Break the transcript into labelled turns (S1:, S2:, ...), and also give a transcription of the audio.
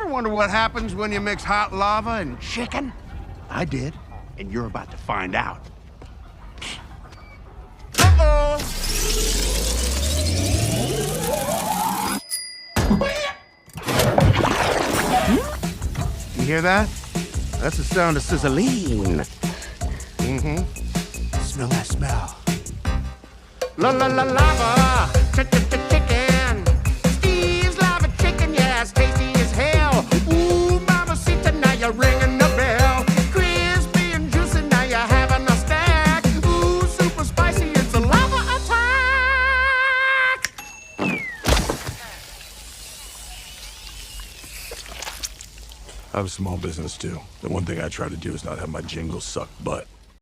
S1: wonder what happens when you mix hot lava and chicken? I did, and you're about to find out. Uh-oh! You hear that? That's the sound of sizzling. Mm-hmm. Smell that smell. La la la lava, chicken. Steve's lava chicken, yeah, it's tasty as hell. Ooh, mamacita, now you're ringing the bell. Crispy and juicy, now you're having a stack. Ooh, super spicy, it's a lava attack.
S2: I have a small business too. The one thing I try to do is not have my jingles suck butt.